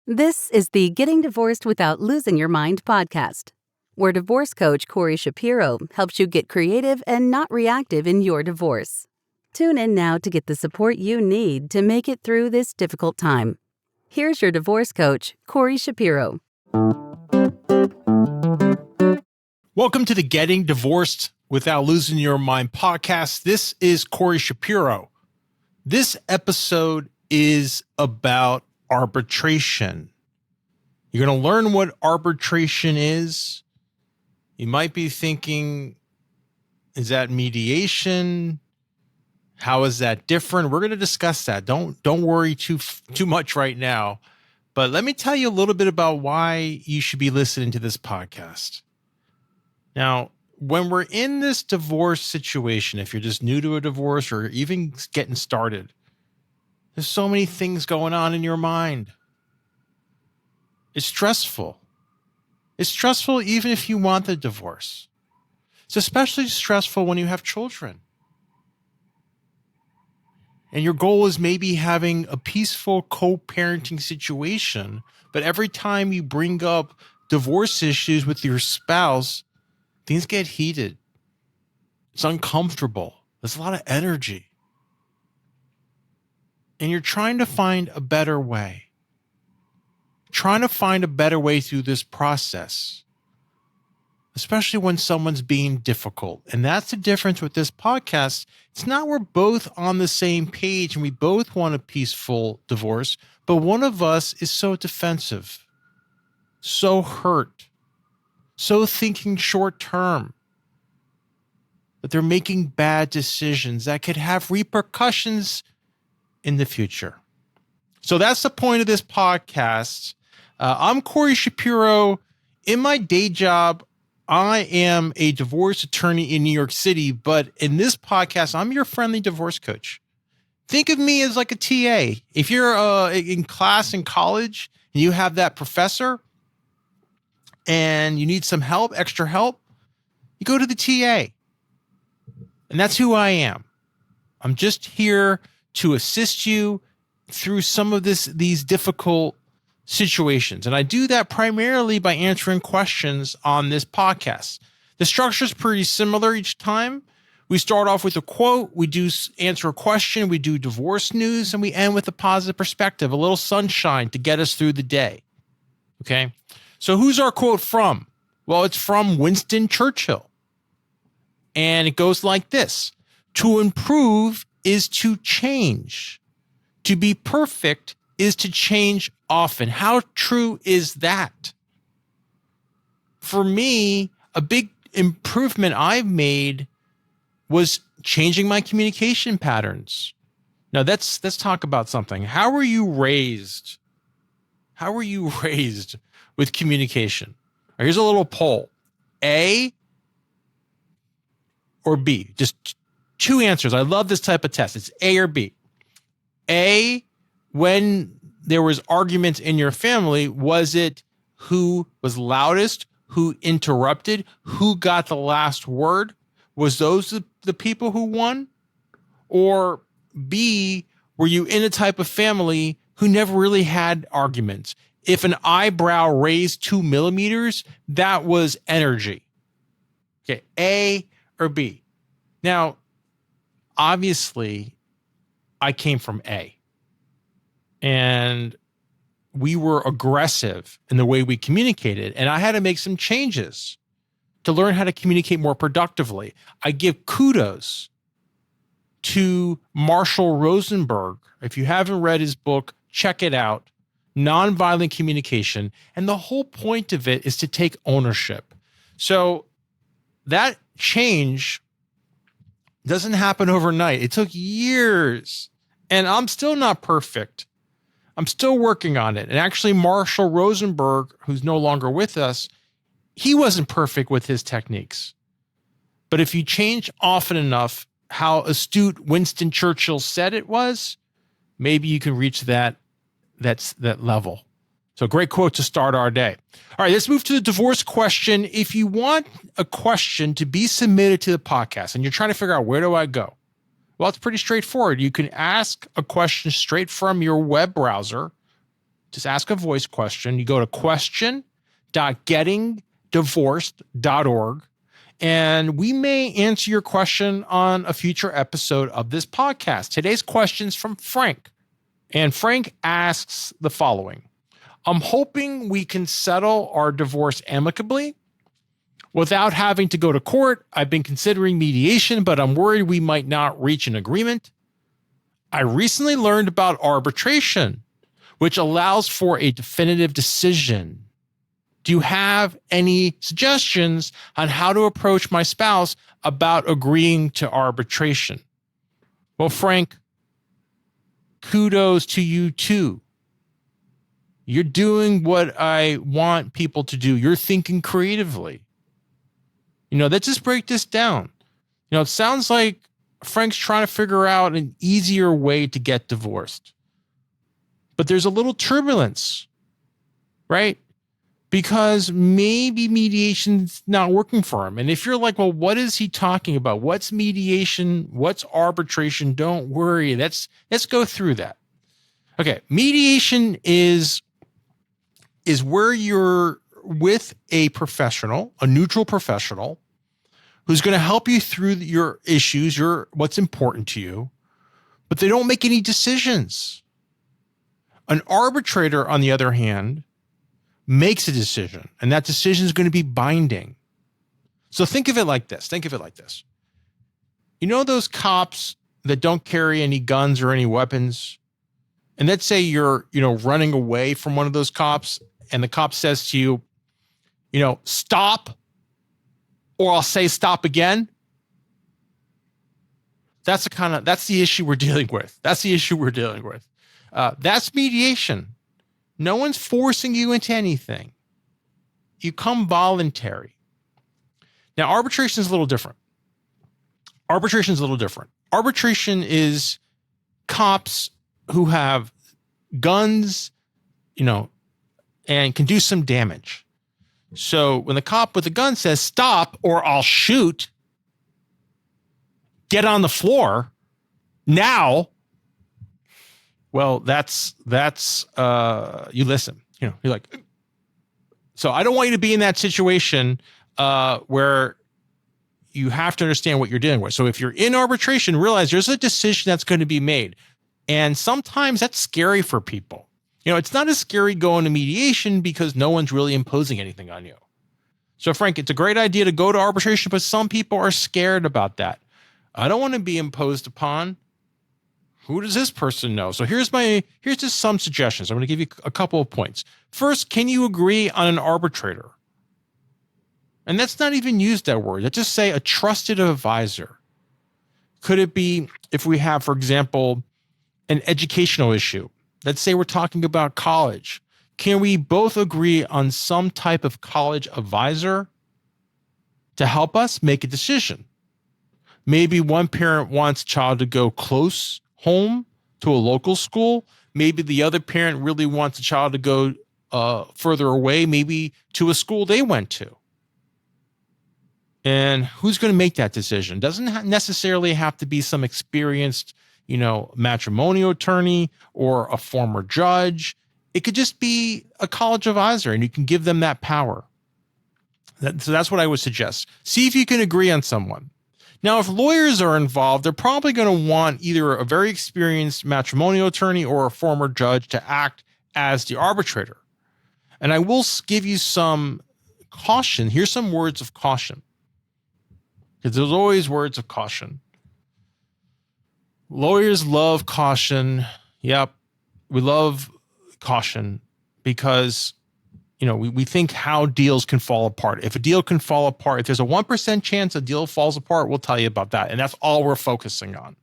This is the Getting Divorced Without Losing Your Mind podcast, where divorce coach Corey Shapiro helps you get creative and not reactive in your divorce. Tune in now to get the support you need to make it through this difficult time. Here's your divorce coach, Corey Shapiro. Welcome to the Getting Divorced Without Losing Your Mind podcast. This is Corey Shapiro. This episode is about arbitration. You're going to learn what arbitration is. You might be thinking, is that mediation? How is that different? We're going to discuss that. Don't worry too much right now. But let me tell you a little bit about why you should be listening to this podcast. Now, when we're in this divorce situation, if you're just new to a divorce or even getting started, there's so many things going on in your mind. It's stressful. It's stressful even if you want the divorce. It's especially stressful when you have children. And your goal is maybe having a peaceful co-parenting situation, but every time you bring up divorce issues with your spouse, things get heated. It's uncomfortable. There's a lot of energy. And you're trying to find a better way. Trying to find a better way through this process, especially when someone's being difficult. And that's the difference with this podcast. It's not we're both on the same page and we both want a peaceful divorce, but one of us is so defensive, so hurt, so thinking short term, that they're making bad decisions that could have repercussions in the future. So that's the point of this podcast. I'm Corey Shapiro. In my day job, I am a divorce attorney in New York City, but in this podcast, I'm your friendly divorce coach. Think of me as like a TA. If you're in class in college and you have that professor and you need some help, extra help, you go to the TA. And that's who I am. I'm just here to assist you through some of these difficult situations. And I do that primarily by answering questions on this podcast. The structure is pretty similar each time. We start off with a quote, we do answer a question, we do divorce news, and we end with a positive perspective, a little sunshine to get us through the day. Okay? So who's our quote from? Well, it's from Winston Churchill. And it goes like this: to improve is to change. To be perfect is to change often. How true is that? For me, a big improvement I've made was changing my communication patterns. Now let's talk about something. How were you raised? How were you raised with communication? Here's a little poll. A or B? Just two answers. I love this type of test. It's A or B. A, when there was arguments in your family, was it who was loudest, who interrupted, who got the last word? Was those the people who won? Or B, were you in a type of family who never really had arguments? If an eyebrow raised 2 millimeters, that was energy. Okay, A or B. Now, obviously, I came from A. And we were aggressive in the way we communicated. And I had to make some changes to learn how to communicate more productively. I give kudos to Marshall Rosenberg. If you haven't read his book, check it out. Nonviolent Communication. And the whole point of it is to take ownership. So that change doesn't happen overnight. It took years. And I'm still not perfect. I'm still working on it. And actually, Marshall Rosenberg, who's no longer with us, he wasn't perfect with his techniques. But if you change often enough, how astute Winston Churchill said it was, maybe you can reach that level. So great quote to start our day. All right, let's move to the divorce question. If you want a question to be submitted to the podcast and you're trying to figure out where do I go? Well, it's pretty straightforward. You can ask a question straight from your web browser Just ask a voice question. You go to question.gettingdivorced.org, and we may answer your question on a future episode of this podcast. Today's question's from Frank. And Frank asks the following. I'm hoping we can settle our divorce amicably without having to go to court. I've been considering mediation, but I'm worried we might not reach an agreement. I recently learned about arbitration, which allows for a definitive decision. Do you have any suggestions on how to approach my spouse about agreeing to arbitration? Well, Frank, kudos to you too. You're doing what I want people to do. You're thinking creatively. Let's just break this down. It sounds like Frank's trying to figure out an easier way to get divorced. But there's a little turbulence, right? Because maybe mediation's not working for him. And if you're like, well, what is he talking about? What's mediation? What's arbitration? Don't worry. Let's go through that. Okay. Mediation is where you're with a professional, a neutral professional, who's going to help you through your issues, what's important to you, but they don't make any decisions. An arbitrator, on the other hand, makes a decision, and that decision is going to be binding. So think of it like this. Those cops that don't carry any guns or any weapons, and let's say you're, running away from one of those cops, and the cop says to you, stop, or I'll say stop again. That's the issue we're dealing with. That's mediation. No one's forcing you into anything. You come voluntary. Now, arbitration is a little different. Arbitration is cops who have guns, and can do some damage. So when the cop with the gun says stop or I'll shoot, get on the floor now. Well, that's you listen. You're like, so I don't want you to be in that situation where you have to understand what you're dealing with. So if you're in arbitration, realize there's a decision that's going to be made. And sometimes that's scary for people. It's not as scary going to mediation because no one's really imposing anything on you. So Frank, it's a great idea to go to arbitration, but some people are scared about that. I don't want to be imposed upon. Who does this person know? So here's just some suggestions. I'm going to give you a couple of points. First, can you agree on an arbitrator? And that's not even used that word. Let's just say a trusted advisor. Could it be if we have, for example, an educational issue? Let's say we're talking about college. Can we both agree on some type of college advisor to help us make a decision? Maybe one parent wants a child to go close home to a local school. Maybe the other parent really wants a child to go further away, maybe to a school they went to. And who's going to make that decision? Doesn't necessarily have to be some experienced, matrimonial attorney or a former judge. It could just be a college advisor, and you can give them that power. So that's what I would suggest. See if you can agree on someone. Now, if lawyers are involved, they're probably going to want either a very experienced matrimonial attorney or a former judge to act as the arbitrator. And I will give you some caution. Here's some words of caution, because there's always words of caution. Lawyers love caution. Yep, we love caution because we think how deals can fall apart. If a deal can fall apart, if there's a 1% chance a deal falls apart, we'll tell you about that. And that's all we're focusing on.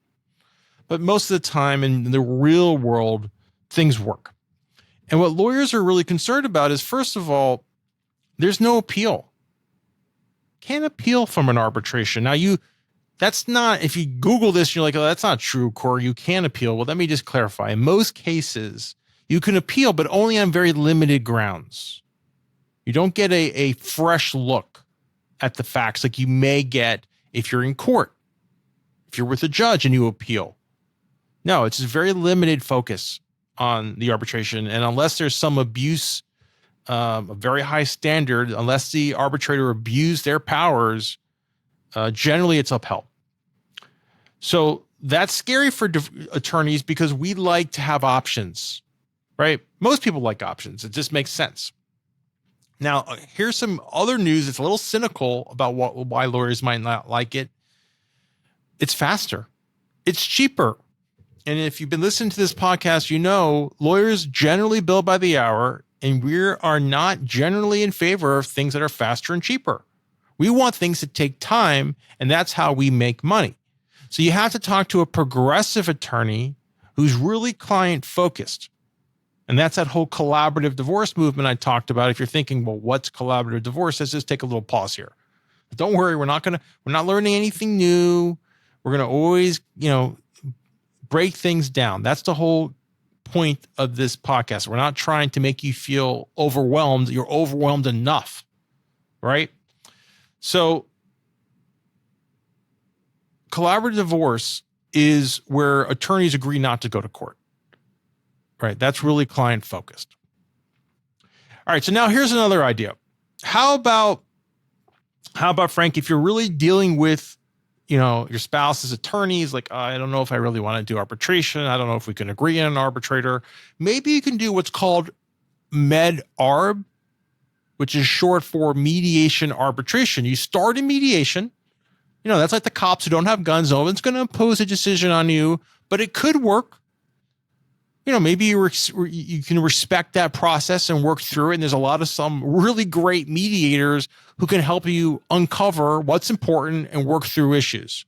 But most of the time in the real world, things work. And what lawyers are really concerned about is, first of all, there's no appeal. Can't appeal from an arbitration. Now, that's not, if you Google this, you're like, oh, that's not true, Corey. You can appeal. Well, let me just clarify. In most cases, you can appeal, but only on very limited grounds. You don't get a fresh look at the facts like you may get if you're in court, if you're with a judge and you appeal. No, it's a very limited focus. on the arbitration. And unless there's some abuse, a very high standard, unless the arbitrator abused their powers, generally it's upheld. So that's scary for attorneys because we like to have options, right? Most people like options. It just makes sense. Now, here's some other news. It's a little cynical about why lawyers might not like it. It's faster. It's cheaper. And if you've been listening to this podcast, you know lawyers generally bill by the hour, and we are not generally in favor of things that are faster and cheaper. We want things that take time, and that's how we make money. So you have to talk to a progressive attorney who's really client-focused. And that's that whole collaborative divorce movement I talked about. If you're thinking, well, what's collaborative divorce? Let's just take a little pause here. But don't worry, we're not learning anything new. We're going to always, break things down. That's the whole point of this podcast. We're not trying to make you feel overwhelmed. You're overwhelmed enough, right? So collaborative divorce is where attorneys agree not to go to court. Right. That's really client focused. All right. So now here's another idea. How about Frank, if you're really dealing with, your spouse's attorneys, like, I don't know if I really want to do arbitration. I don't know if we can agree on an arbitrator. Maybe you can do what's called med-arb, which is short for mediation arbitration. You start in mediation. That's like the cops who don't have guns. No one's going to impose a decision on you, but it could work. Maybe you can respect that process and work through it. And there's some really great mediators who can help you uncover what's important and work through issues.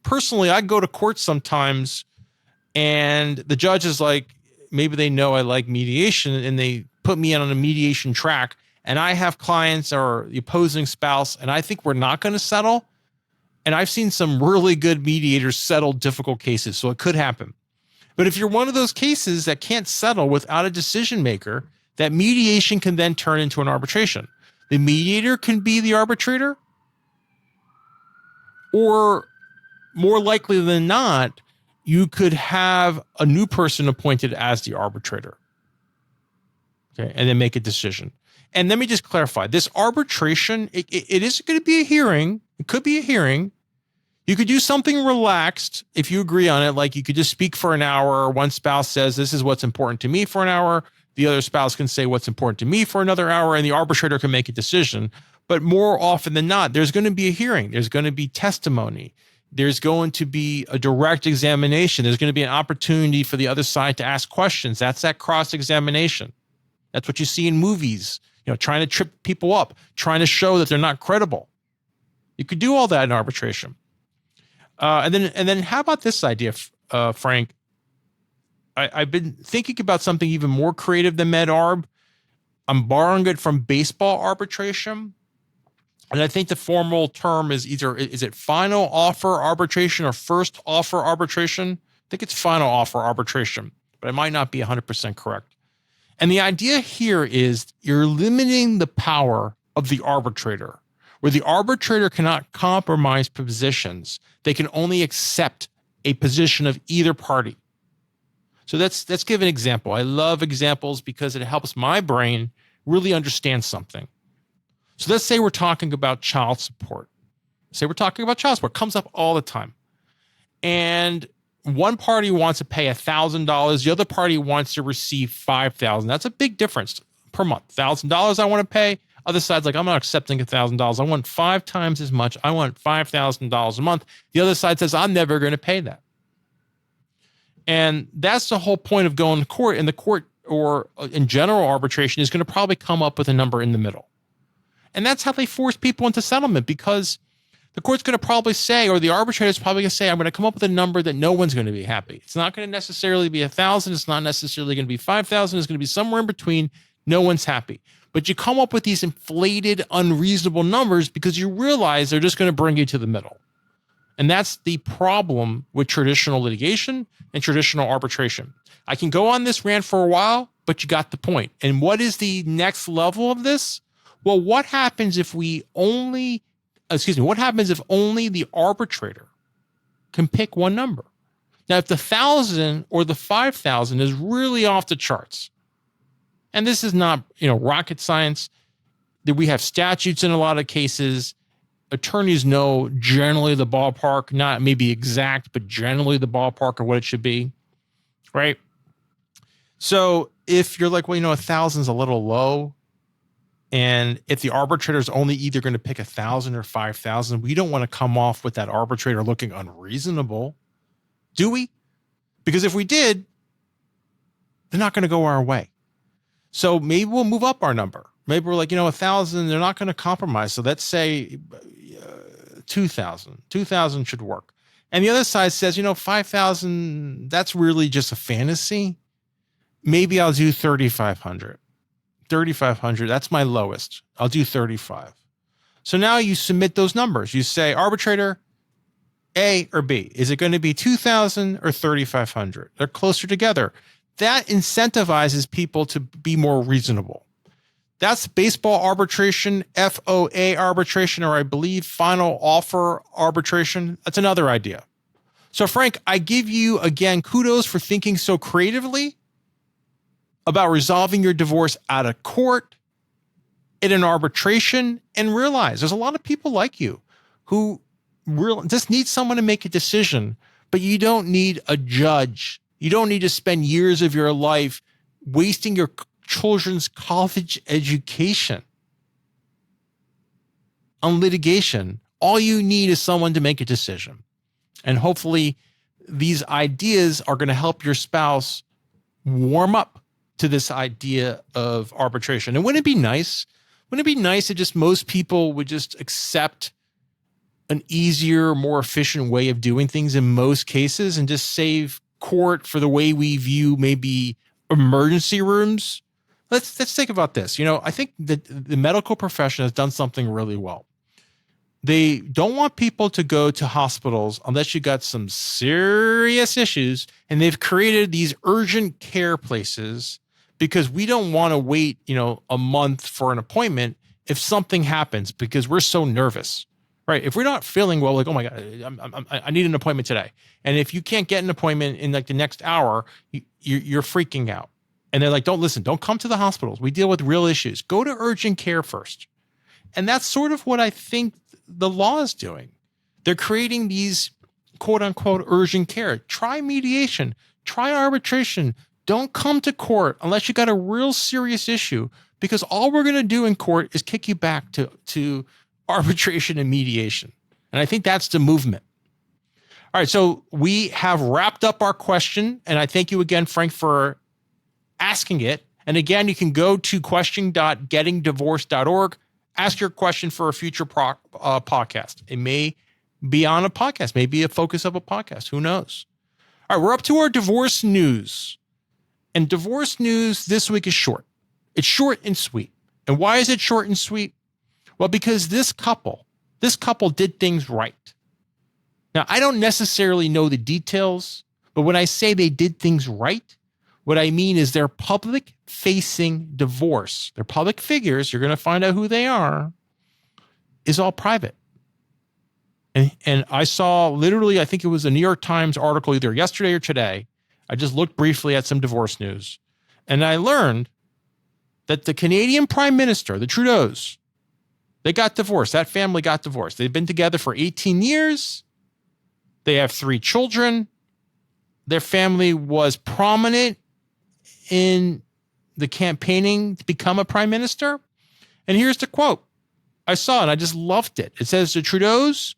Personally, I go to court sometimes and the judge is like, maybe they know I like mediation and they put me on a mediation track, and I have clients or the opposing spouse, and I think we're not going to settle. And I've seen some really good mediators settle difficult cases. So it could happen. But if you're one of those cases that can't settle without a decision maker, that mediation can then turn into an arbitration. The mediator can be the arbitrator, or more likely than not, you could have a new person appointed as the arbitrator. Okay, and then make a decision. And let me just clarify, this arbitration, it is going to be a hearing. It could be a hearing. You could do something relaxed if you agree on it. Like you could just speak for an hour. One spouse says, this is what's important to me for an hour. The other spouse can say what's important to me for another hour, and the arbitrator can make a decision. But more often than not, there's going to be a hearing. There's going to be testimony. There's going to be a direct examination. There's going to be an opportunity for the other side to ask questions. That's that cross-examination. That's what you see in movies, trying to trip people up, trying to show that they're not credible. You could do all that in arbitration. And then how about this idea, Frank? I've been thinking about something even more creative than med-arb. I'm borrowing it from baseball arbitration. And I think the formal term is is it final offer arbitration or first offer arbitration? I think it's final offer arbitration, but I might not be 100% correct. And the idea here is you're limiting the power of the arbitrator, where the arbitrator cannot compromise positions. They can only accept a position of either party. So let's give an example. I love examples because it helps my brain really understand something. So let's say we're talking about child support. It comes up all the time. And one party wants to pay $1,000. The other party wants to receive $5,000. That's a big difference per month. $1,000 I want to pay. Other side's like, I'm not accepting $1,000. I want 5 times as much. I want $5,000 a month. The other side says, I'm never going to pay that. And that's the whole point of going to court. And the court, or in general arbitration, is going to probably come up with a number in the middle. And that's how they force people into settlement, because the court's going to probably say, or the arbitrator is probably going to say, I'm going to come up with a number that no one's going to be happy. It's not going to necessarily be 1,000. It's not necessarily going to be 5,000. It's going to be somewhere in between. No one's happy. But you come up with these inflated, unreasonable numbers because you realize they're just going to bring you to the middle. And that's the problem with traditional litigation and traditional arbitration. I can go on this rant for a while, but you got the point. And what is the next level of this? Well, what happens if only the arbitrator can pick one number? Now, if the 1,000 or the 5,000 is really off the charts, and this is not, rocket science, that we have statutes in a lot of cases. Attorneys know generally the ballpark, not maybe exact, but generally the ballpark of what it should be, right? So if you're like, 1,000 is a little low, and if the arbitrator is only either going to pick 1,000 or 5,000, we don't want to come off with that arbitrator looking unreasonable, do we? Because if we did, they're not going to go our way. So maybe we'll move up our number. Maybe we're like, 1,000, they're not going to compromise. So let's say 2,000. 2,000 should work. And the other side says, 5,000, that's really just a fantasy. Maybe I'll do 3,500. 3,500, that's my lowest. I'll do 35. So now you submit those numbers. You say, arbitrator, A or B? Is it going to be 2,000 or 3,500? They're closer together. That incentivizes people to be more reasonable. That's baseball arbitration, FOA arbitration, or I believe final offer arbitration. That's another idea. So, Frank, I give you, again, kudos for thinking so creatively about resolving your divorce out of court, in an arbitration, and realize there's a lot of people like you who just need someone to make a decision, but you don't need a judge. You don't need to spend years of your life wasting your children's college education on litigation. All you need is someone to make a decision. And hopefully these ideas are going to help your spouse warm up to this idea of arbitration. And wouldn't it be nice? Wouldn't it be nice if just most people would just accept an easier, more efficient way of doing things in most cases and just save court for the way we view maybe emergency rooms? Let's think about this. I think that the medical profession has done something really well. They don't want people to go to hospitals unless you got some serious issues, and they've created these urgent care places because we don't want to wait, a month for an appointment if something happens because we're so nervous, right? If we're not feeling well, like, oh my God, I need an appointment today. And if you can't get an appointment in like the next hour, you're freaking out. And they're like, don't come to the hospitals. We deal with real issues. Go to urgent care first. And that's sort of what I think the law is doing. They're creating these quote unquote urgent care. Try mediation, try arbitration. Don't come to court unless you got a real serious issue, because all we're going to do in court is kick you back to arbitration and mediation. And I think that's the movement. All right. So we have wrapped up our question. And I thank you again, Frank, for asking it. And again, you can go to question.gettingdivorced.org. Ask your question for a future podcast. It may be on a podcast, maybe a focus of a podcast. Who knows? All right, we're up to our divorce news. And divorce news this week is short. It's short and sweet. And why is it short and sweet? Well, because this couple did things right. Now, I don't necessarily know the details, but when I say they did things right, what I mean is their public-facing divorce, their public figures, you're going to find out who they are, is all private. And I saw literally, I think it was a New York Times article either yesterday or today. I just looked briefly at some divorce news. And I learned that the Canadian Prime Minister, the Trudeaus, they got divorced. That family got divorced. They've been together for 18 years. They have 3 children. Their family was prominent in the campaigning to become a prime minister. And here's the quote. I saw it and I just loved it. It says the Trudeaus,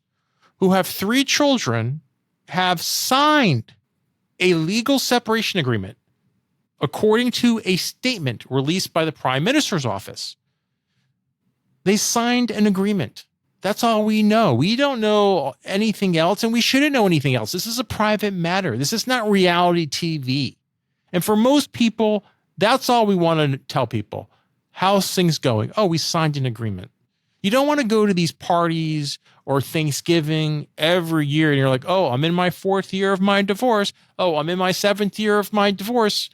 who have 3 children, have signed a legal separation agreement, according to a statement released by the Prime Minister's office. They signed an agreement. That's all we know. We don't know anything else, and we shouldn't know anything else. This is a private matter. This is not reality TV. And for most people, that's all we want to tell people. How's things going? Oh, we signed an agreement. You don't want to go to these parties or Thanksgiving every year and you're like, oh, I'm in my 4th year of my divorce. Oh, I'm in my 7th year of my divorce.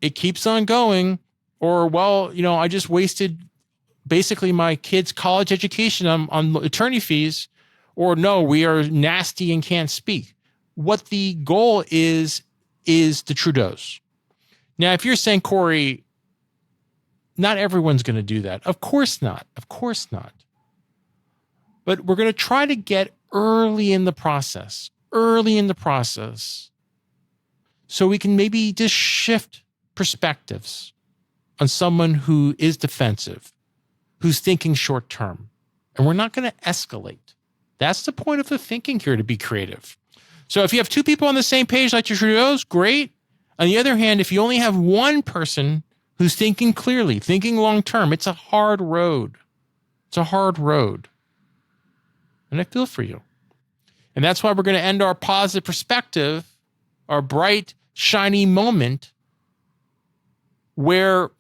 It keeps on going. Or, well, I just wasted basically my kid's college education on attorney fees. Or, no, we are nasty and can't speak. what the goal is the Trudeaus. Now, if you're saying, Corey, not everyone's going to do that. Of course not. Of course not. But we're going to try to get early in the process, so we can maybe just shift perspectives on someone who is defensive, who's thinking short term. And we're not going to escalate. That's the point of the thinking here, to be creative. So if you have two people on the same page like your Trudeau's, great. On the other hand, if you only have one person who's thinking clearly, thinking long term, it's a hard road. It's a hard road. And I feel for you. And that's why we're going to end our positive perspective, our bright, shiny moment, where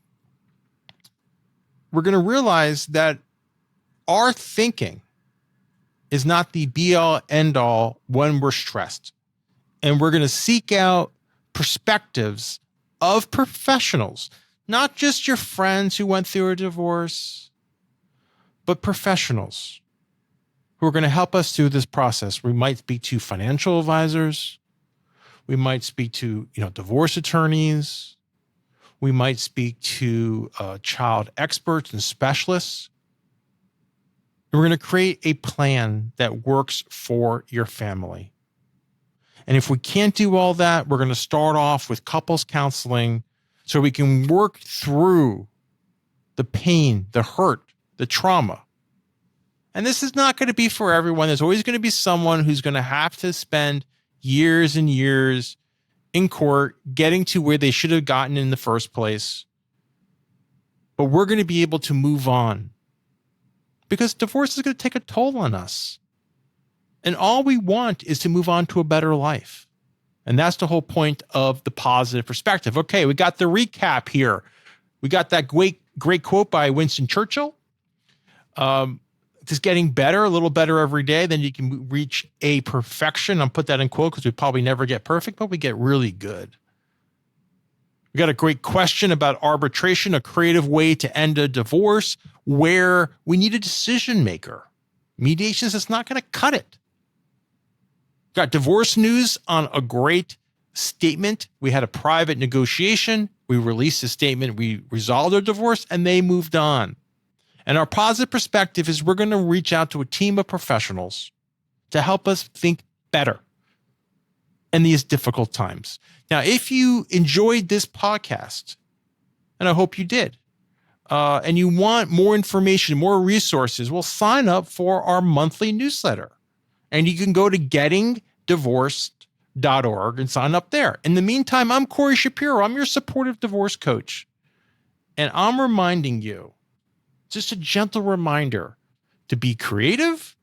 we're going to realize that our thinking is not the be-all, end-all when we're stressed. And we're going to seek out perspectives of professionals, not just your friends who went through a divorce, but professionals who are going to help us through this process. We might speak to financial advisors. We might speak to, divorce attorneys. We might speak to child experts and specialists. And we're going to create a plan that works for your family. And if we can't do all that, we're going to start off with couples counseling so we can work through the pain, the hurt, the trauma. And this is not going to be for everyone. There's always going to be someone who's going to have to spend years and years in court getting to where they should have gotten in the first place. But we're going to be able to move on, because divorce is going to take a toll on us. And all we want is to move on to a better life. And that's the whole point of the positive perspective. Okay, we got the recap here. We got that great quote by Winston Churchill. Just getting better, a little better every day, then you can reach a perfection. I'll put that in quote because we probably never get perfect, but we get really good. We got a great question about arbitration, a creative way to end a divorce where we need a decision maker. Mediation is not going to cut it. Got divorce news on a great statement. We had a private negotiation. We released a statement. We resolved their divorce and they moved on. And our positive perspective is we're going to reach out to a team of professionals to help us think better in these difficult times. Now, if you enjoyed this podcast, and I hope you did, and you want more information, more resources, well, sign up for our monthly newsletter. And you can go to gettingdivorced.org and sign up there. In the meantime, I'm Corey Shapiro. I'm your supportive divorce coach. And I'm reminding you, just a gentle reminder, to be creative,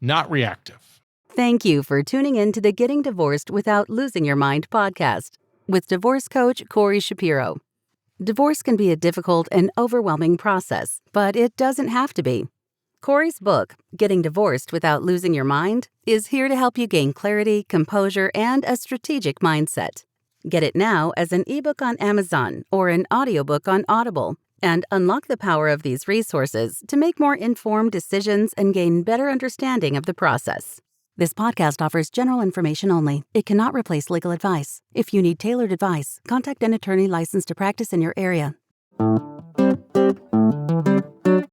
not reactive. Thank you for tuning in to the Getting Divorced Without Losing Your Mind podcast with divorce coach Corey Shapiro. Divorce can be a difficult and overwhelming process, but it doesn't have to be. Corey's book, Getting Divorced Without Losing Your Mind, is here to help you gain clarity, composure, and a strategic mindset. Get it now as an ebook on Amazon or an audiobook on Audible, and unlock the power of these resources to make more informed decisions and gain better understanding of the process. This podcast offers general information only. It cannot replace legal advice. If you need tailored advice, contact an attorney licensed to practice in your area.